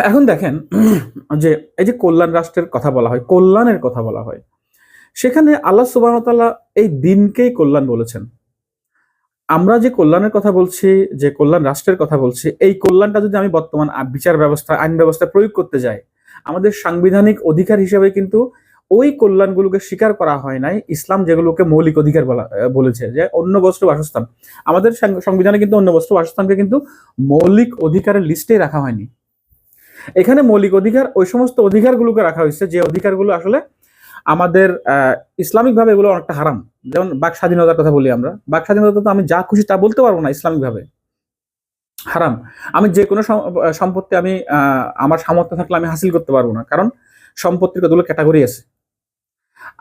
এখন দেখেন যে এই যে কল্যাণ রাষ্ট্রের কথা বলা হয়, কল্যাণের কথা বলা হয়, সেখানে আল্লাহ সুবহানাহু ওয়া তাআলা এই দিনকেই কল্যাণ বলেছেন। আমরা যে কল্যাণের কথা বলছি, যে কল্যাণ রাষ্ট্রের কথা বলছি, এই কল্যাণটা যদি আমি বর্তমান বিচার ব্যবস্থা, আইন ব্যবস্থা প্রয়োগ করতে যাই, আমাদের সাংবিধানিক অধিকার হিসেবে কিন্তু ওই কল্যাণগুলোকে স্বীকার করা হয় নাই। ইসলাম যেগুলোকে মৌলিক অধিকার বলেছে, যে অন্য বস্ত্র বাসস্থান, আমাদের সংবিধানে কিন্তু অন্য বস্ত্র বাসস্থানকে কিন্তু মৌলিক অধিকারের লিস্টেই রাখা হয়নি। এখানে মৌলিক অধিকার ওই সমস্ত অধিকারগুলোকে রাখা হয়েছে যে অধিকারগুলো আসলে আমাদের ইসলামিক ভাবে এগুলো অনেকটা হারাম। যেমন বাক স্বাধীনতার কথা বলি, আমরা বাক স্বাধীনতা তো আমি যা খুশি তা বলতে পারবো না, ইসলামিক ভাবে হারাম। আমি যে কোনো সম্পত্তি আমি আমার সামর্থ্য থাকলে আমি হাসিল করতে পারবো না, কারণ সম্পত্তির কতগুলো ক্যাটাগরি আছে।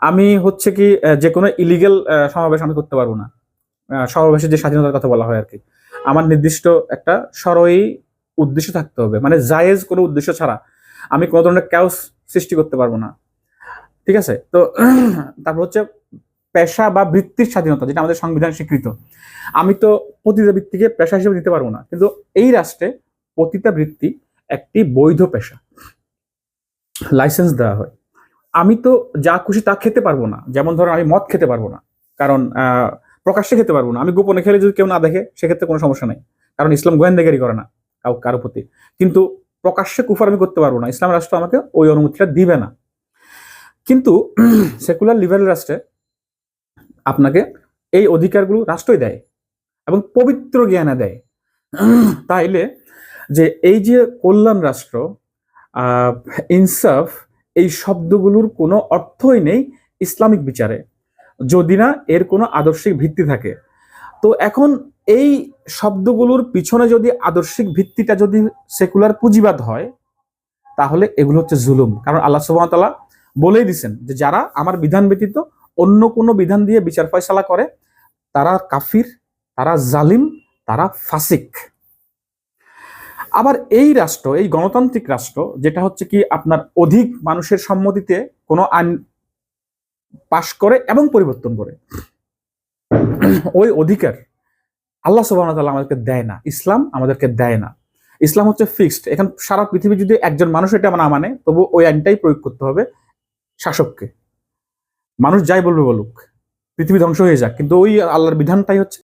আমি হচ্ছে কি যে কোনো ইলিগেল সমাবেশ আমি করতে পারবো না। সমাবেশের যে স্বাধীনতার কথা বলা হয় আর কি, আমার নির্দিষ্ট একটা সরই উদ্দেশ্য থাকতে হবে, মানে জায়েজ কোনো উদ্দেশ্য ছাড়া আমি কোনো ধরনের ক্যাওস সৃষ্টি করতে পারবো না। ঠিক আছে? তো তারপর হচ্ছে পেশা বা বৃত্তির স্বাধীনতা, যেটা আমাদের সংবিধান স্বীকৃত। আমি তো পতিতা বৃত্তিকে পেশা হিসেবে দিতে পারবো না, কিন্তু এই রাষ্ট্রে পতিতা বৃত্তি একটি বৈধ পেশা, লাইসেন্স দেওয়া হয়। আমি তো যা খুশি তা খেতে পারবো না, যেমন ধরো আমি মদ খেতে পারবো না, কারণ প্রকাশ্যে খেতে পারবো না। আমি গোপনে খেলে যদি কেউ না দেখে সেক্ষেত্রে কোনো সমস্যা নেই, কারণ ইসলাম গোয়েন্দাগিরি করে না কারো প্রতি। কিন্তু প্রকাশ্যে কুফর আমি করতে পারবো না, ইসলাম রাষ্ট্র আমাকে ওই অনুমতিটা দিবে না। কিন্তু সেকুলার লিবারেল রাষ্ট্রে আপনাকে এই অধিকারগুলো রাষ্ট্রই দেয় এবং পবিত্র জ্ঞানে দেয়। তাইলে যে এই যে কল্যাণ রাষ্ট্র, আহ ইনসাফ, এই শব্দগুলোর কোনো অর্থই নেই ইসলামিক বিচারে, যদি না এর কোনো আদর্শিক ভিত্তি থাকে। তো এখন এই শব্দগুলোর পিছনে যদি আদর্শিক ভিত্তিটা যদি সেকুলার পুঁজিবাদ হয়, তাহলে এগুলো হচ্ছে জুলুম। কারণ আল্লাহ সুবহানাহু ওয়া তাআলা বলেই দিছেন যে যারা আমার বিধান ব্যতীত অন্য কোনো বিধান দিয়ে বিচার ফয়সালা করে তারা কাফির, তারা জালিম, তারা ফাসিক। আবার এই রাষ্ট্র, এই গণতান্ত্রিক রাষ্ট্র, যেটা হচ্ছে কি আপনার অধিক মানুষের সম্মতিতে কোনো আইন পাশ করে এবং পরিবর্তন করে, ওই অধিকার আল্লাহ সুবহানাহু ওয়া তাআলা আমাদেরকে দেয় না, ইসলাম আমাদেরকে দেয় না। ইসলাম হচ্ছে ফিক্সড। এখন সারা পৃথিবী যদি একজন মানুষ এটা না মানে, তবু ওই আইনটাই প্রয়োগ করতে হবে শাসককে। মানুষ যাই বলবে বলুক, পৃথিবী ধ্বংস হয়ে যাক, কিন্তু ওই আল্লাহর বিধানটাই হচ্ছে